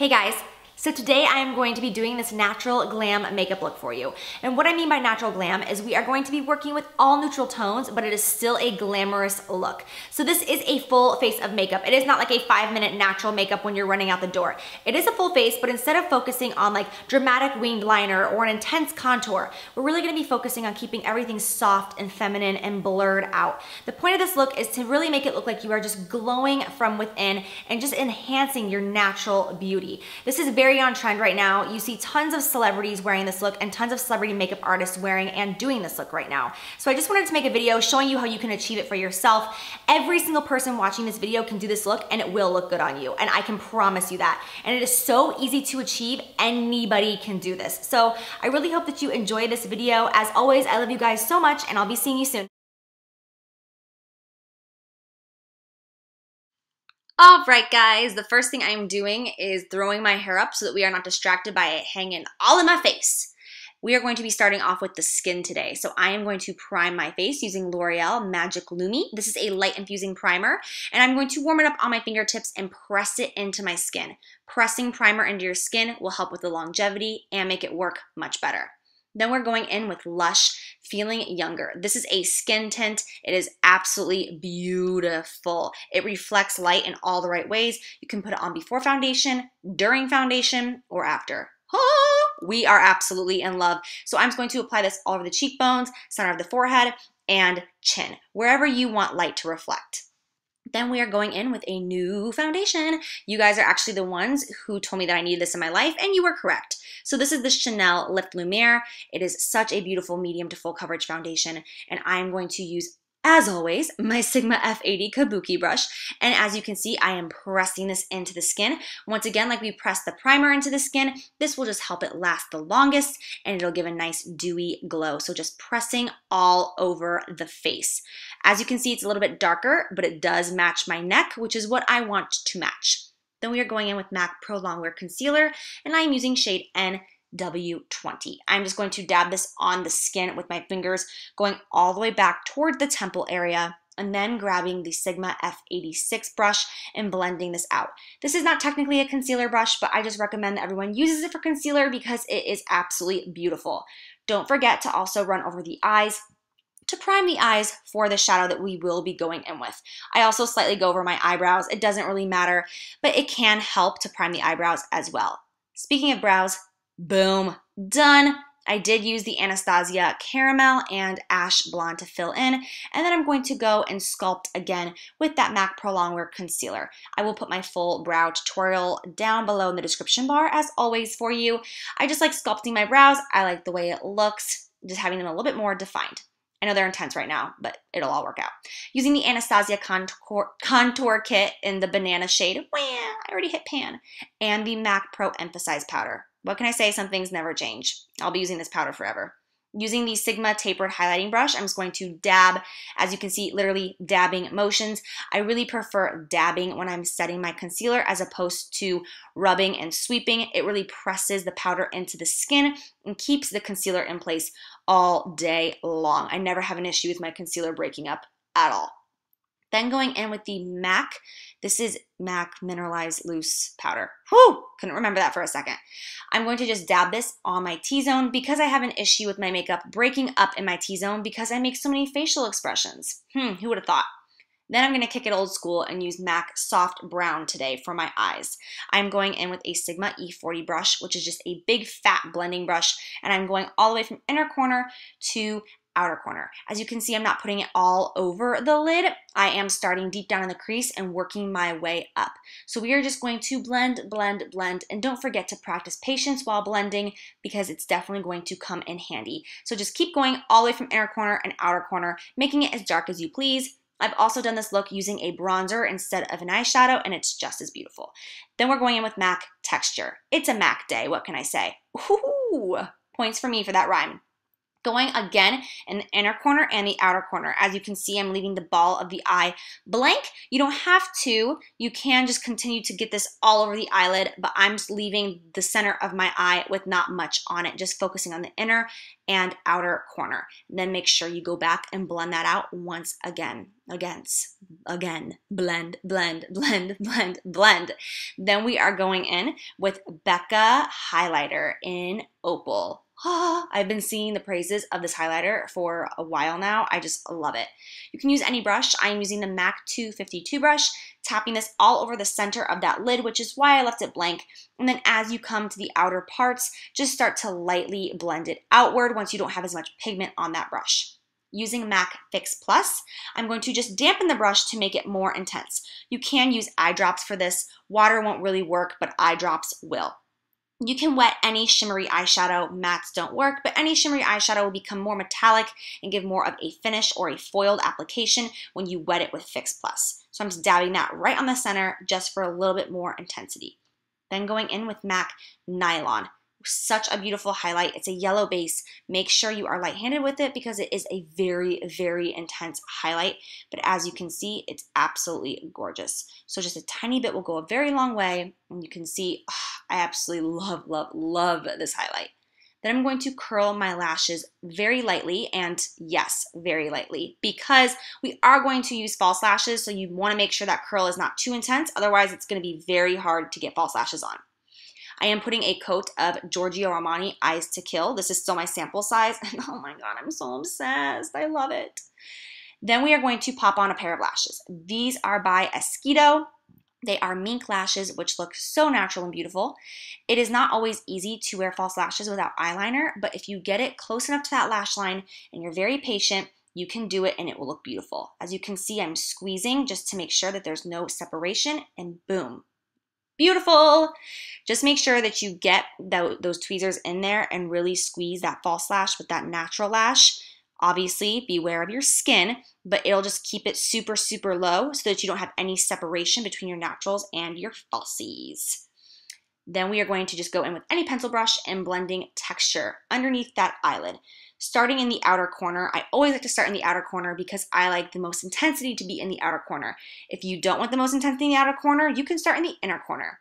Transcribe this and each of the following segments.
Hey guys, so today I am going to be doing this natural glam makeup look for you. And what I mean by natural glam is we are going to be working with all neutral tones, but it is still a glamorous look. So this is a full face of makeup. It is not like a 5-minute natural makeup when you're running out the door. It is a full face, but instead of focusing on like dramatic winged liner or an intense contour, we're really gonna be focusing on keeping everything soft and feminine and blurred out. The point of this look is to really make it look like you are just glowing from within and just enhancing your natural beauty. This is very on trend right now. You see tons of celebrities wearing this look and tons of celebrity makeup artists wearing and doing this look right now. So I just wanted to make a video showing you how you can achieve it for yourself. Every single person watching this video can do this look and it will look good on you. And I can promise you that. And it is so easy to achieve. Anybody can do this. So I really hope that you enjoy this video. As always, I love you guys so much and I'll be seeing you soon. All right, guys, the first thing I am doing is throwing my hair up so that we are not distracted by it hanging all in my face. We are going to be starting off with the skin today. So I am going to prime my face using L'Oreal Magic Lumi. This is a light infusing primer, and I'm going to warm it up on my fingertips and press it into my skin. Pressing primer into your skin will help with the longevity and make it work much better. Then we're going in with Lush Feeling Younger. This is a skin tint. It is absolutely beautiful. It reflects light in all the right ways. You can put it on before foundation, during foundation, or after. We are absolutely in love. So I'm just going to apply this all over the cheekbones, center of the forehead, and chin, wherever you want light to reflect. Then we are going in with a new foundation. You guys are actually the ones who told me that I needed this in my life, and you were correct. So this is the Chanel Lift Lumiere. It is such a beautiful medium to full coverage foundation, and I'm going to use, as always, my Sigma F80 Kabuki brush. And as you can see, I am pressing this into the skin. Once again, like we pressed the primer into the skin, this will just help it last the longest and it'll give a nice dewy glow. So just pressing all over the face. As you can see, it's a little bit darker, but it does match my neck, which is what I want to match. Then we are going in with MAC Pro Longwear Concealer, and I am using shade NW20. I'm just going to dab this on the skin with my fingers, going all the way back toward the temple area, and then grabbing the Sigma F86 brush and blending this out. This is not technically a concealer brush, but I just recommend that everyone uses it for concealer because it is absolutely beautiful. Don't forget to also run over the eyes to prime the eyes for the shadow that we will be going in with. I also slightly go over my eyebrows. It doesn't really matter, but it can help to prime the eyebrows as well. Speaking of brows, boom, done. I did use the Anastasia Caramel and Ash Blonde to fill in, and then I'm going to go and sculpt again with that MAC Pro Longwear Concealer. I will put my full brow tutorial down below in the description bar as always for you. I just like sculpting my brows. I like the way it looks, just having them a little bit more defined. I know they're intense right now, but it'll all work out. Using the Anastasia Contour Kit in the banana shade, wah, I already hit pan, and the MAC Pro Emphasize Powder. What can I say? Some things never change. I'll be using this powder forever. Using the Sigma Tapered Highlighting Brush, I'm just going to dab. As you can see, literally dabbing motions. I really prefer dabbing when I'm setting my concealer as opposed to rubbing and sweeping. It really presses the powder into the skin and keeps the concealer in place all day long. I never have an issue with my concealer breaking up at all. Then going in with the MAC, this is MAC Mineralized Loose Powder. Whew, couldn't remember that for a second. I'm going to just dab this on my T-zone because I have an issue with my makeup breaking up in my T-zone because I make so many facial expressions. Who would have thought? Then I'm going to kick it old school and use MAC Soft Brown today for my eyes. I'm going in with a Sigma E40 brush, which is just a big fat blending brush, and I'm going all the way from inner corner to outer corner. As you can see, I'm not putting it all over the lid. I am starting deep down in the crease and working my way up. So we are just going to blend, blend, blend, and don't forget to practice patience while blending because it's definitely going to come in handy. So just keep going all the way from inner corner and outer corner, making it as dark as you please. I've also done this look using a bronzer instead of an eyeshadow, and it's just as beautiful. Then we're going in with MAC Texture. It's a MAC day, what can I say? Ooh, points for me for that rhyme. Going again in the inner corner and the outer corner. As you can see, I'm leaving the ball of the eye blank. You don't have to. You can just continue to get this all over the eyelid, but I'm just leaving the center of my eye with not much on it, just focusing on the inner and outer corner. And then make sure you go back and blend that out once again. Again, blend, blend, blend, blend, blend. Then we are going in with Becca highlighter in Opal. I've been seeing the praises of this highlighter for a while now. I just love it. You can use any brush. I'm using the MAC 252 brush, tapping this all over the center of that lid, which is why I left it blank. And then as you come to the outer parts, just start to lightly blend it outward once you don't have as much pigment on that brush. Using MAC Fix Plus, I'm going to just dampen the brush to make it more intense. You can use eye drops for this. Water won't really work, but eye drops will. You can wet any shimmery eyeshadow. Mattes don't work, but any shimmery eyeshadow will become more metallic and give more of a finish or a foiled application when you wet it with Fix Plus. So I'm just dabbing that right on the center just for a little bit more intensity. Then going in with MAC Nylon. Such a beautiful highlight. It's a yellow base. Make sure you are light-handed with it because it is a very, very intense highlight. But as you can see, it's absolutely gorgeous. So just a tiny bit will go a very long way. And you can see, I absolutely love, love, love this highlight. Then I'm going to curl my lashes very lightly, and yes, very lightly, because we are going to use false lashes. So you want to make sure that curl is not too intense. Otherwise, it's going to be very hard to get false lashes on. I am putting a coat of Giorgio Armani Eyes to Kill. This is still my sample size, and oh my god, I'm so obsessed. I love it. Then we are going to pop on a pair of lashes. These are by Esquito. They are mink lashes, which look so natural and beautiful. It is not always easy to wear false lashes without eyeliner, but if you get it close enough to that lash line and you're very patient, you can do it and it will look beautiful. As you can see, I'm squeezing just to make sure that there's no separation, and boom. Beautiful. Just make sure that you get those tweezers in there and really squeeze that false lash with that natural lash. Obviously, beware of your skin, but it'll just keep it super, super low so that you don't have any separation between your naturals and your falsies. Then we are going to just go in with any pencil brush and blending texture underneath that eyelid. Starting in the outer corner, I always like to start in the outer corner because I like the most intensity to be in the outer corner. If you don't want the most intensity in the outer corner, you can start in the inner corner.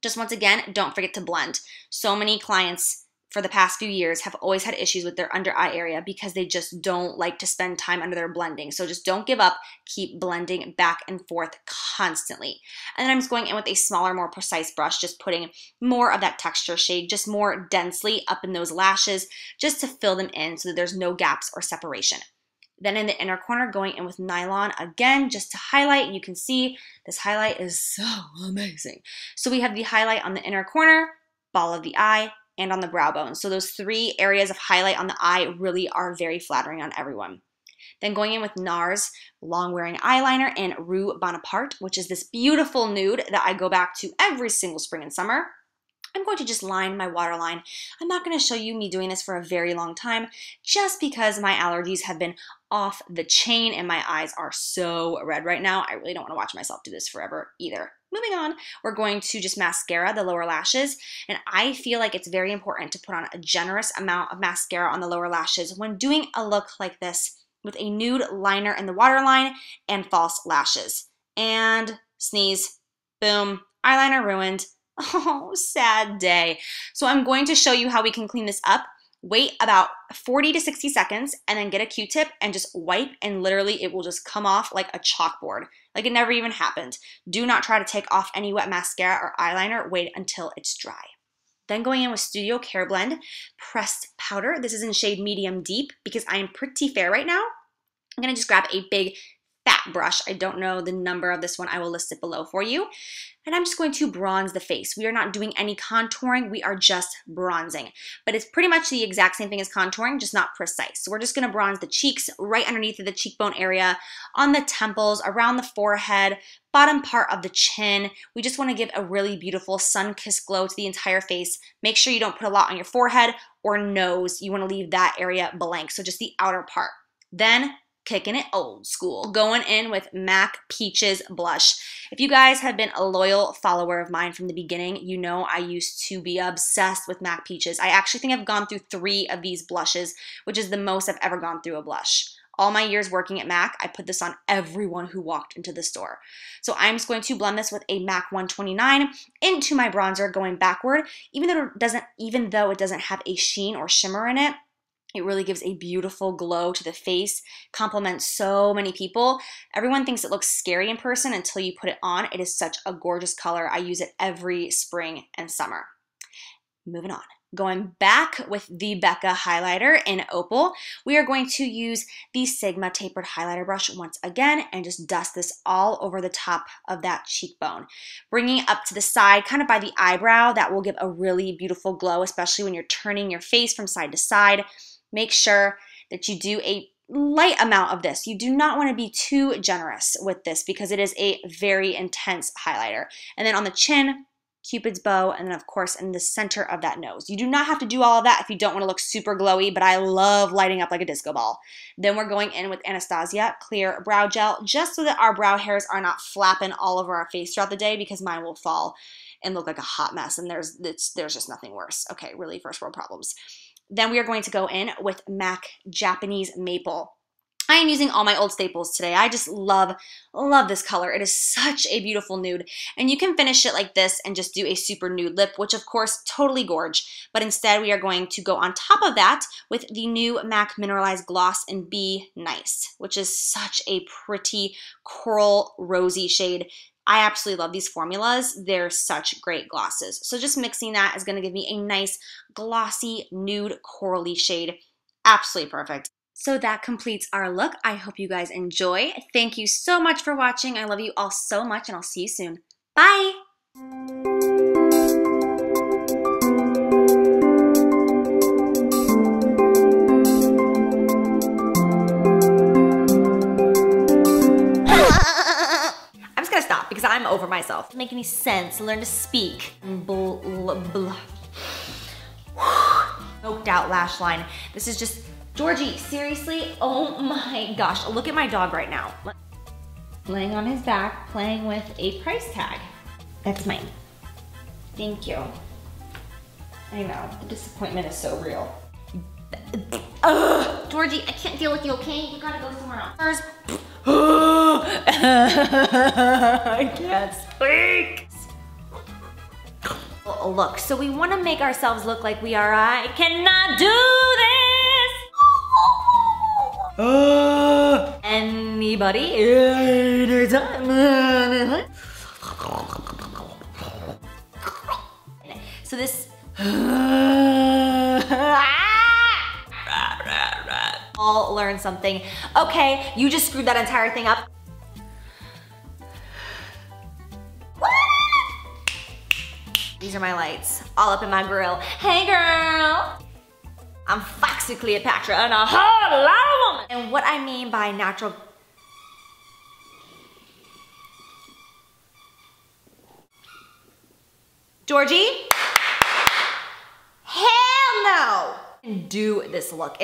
Just once again, don't forget to blend. So many clients for the past few years have always had issues with their under eye area because they just don't like to spend time under their blending. So just don't give up. Keep blending back and forth constantly. And then I'm just going in with a smaller, more precise brush, just putting more of that texture shade, just more densely up in those lashes, just to fill them in so that there's no gaps or separation. Then in the inner corner, going in with nylon again, just to highlight. You can see this highlight is so amazing. So we have the highlight on the inner corner, ball of the eye, and on the brow bone. So those three areas of highlight on the eye really are very flattering on everyone. Then going in with NARS long wearing eyeliner in Rue Bonaparte, which is this beautiful nude that I go back to every single spring and summer. I'm going to just line my waterline. I'm not going to show you me doing this for a very long time just because my allergies have been off the chain and my eyes are so red right now. I really don't want to watch myself do this forever either. Moving on, we're going to just mascara the lower lashes, and I feel like it's very important to put on a generous amount of mascara on the lower lashes when doing a look like this with a nude liner in the waterline and false lashes. And sneeze, boom, eyeliner ruined. Oh, sad day. So I'm going to show you how we can clean this up. Wait about 40 to 60 seconds and then get a Q-tip and just wipe, and literally it will just come off like a chalkboard. Like it never even happened. Do not try to take off any wet mascara or eyeliner. Wait until it's dry. Then going in with Studio Care Blend Pressed Powder. This is in shade Medium Deep because I am pretty fair right now. I'm going to just grab a big fat brush. I don't know the number of this one. I will list it below for you. And I'm just going to bronze the face. We are not doing any contouring. We are just bronzing. But it's pretty much the exact same thing as contouring, just not precise. So we're just going to bronze the cheeks right underneath of the cheekbone area, on the temples, around the forehead, bottom part of the chin. We just want to give a really beautiful sun-kissed glow to the entire face. Make sure you don't put a lot on your forehead or nose. You want to leave that area blank, so just the outer part. Then kicking it old school, going in with MAC Peaches blush. If you guys have been a loyal follower of mine from the beginning, you know I used to be obsessed with MAC Peaches. I actually think I've gone through 3 of these blushes, which is the most I've ever gone through a blush. All my years working at MAC, I put this on everyone who walked into the store. So I'm just going to blend this with a MAC 129 into my bronzer going backward. Even though it doesn't have a sheen or shimmer in it, it really gives a beautiful glow to the face, compliments so many people. Everyone thinks it looks scary in person until you put it on. It is such a gorgeous color. I use it every spring and summer. Moving on. Going back with the Becca highlighter in Opal, we are going to use the Sigma tapered highlighter brush once again and just dust this all over the top of that cheekbone. Bringing it up to the side, kind of by the eyebrow, that will give a really beautiful glow, especially when you're turning your face from side to side. Make sure that you do a light amount of this. You do not want to be too generous with this because it is a very intense highlighter. And then on the chin, Cupid's bow, and then of course in the center of that nose. You do not have to do all of that if you don't want to look super glowy, but I love lighting up like a disco ball. Then we're going in with Anastasia Clear Brow Gel, just so that our brow hairs are not flapping all over our face throughout the day, because mine will fall and look like a hot mess, and there's just nothing worse. Okay, really first world problems. Then we are going to go in with MAC Japanese Maple. I am using all my old staples today. I just love this color. It is such a beautiful nude. And you can finish it like this and just do a super nude lip, which of course, totally gorge. But instead, we are going to go on top of that with the new MAC Mineralized Gloss in Be Nice, which is such a pretty coral rosy shade. I absolutely love these formulas. They're such great glosses. So just mixing that is going to give me a nice glossy nude corally shade. Absolutely perfect. So that completes our look. I hope you guys enjoy. Thank you so much for watching. I love you all so much, and I'll see you soon. Bye! I'm just gonna stop because I'm over myself. Doesn't make any sense. Learn to speak. Smoked out lash line. This is just... Georgie, seriously? Oh my gosh, look at my dog right now. Laying on his back, playing with a price tag. That's mine. Thank you. I know, the disappointment is so real. Ugh, Georgie, I can't deal with you, okay? You gotta go somewhere else. I can't speak. Oh, look, so we wanna make ourselves look like we are, I cannot do this. Anybody? So this all learn something. Okay, you just screwed that entire thing up. These are my lights, all up in my grill. Hey girl! I'm Foxy Cleopatra and a whole lot of woman. And what I mean by natural... Georgie? Hell no! Do this look.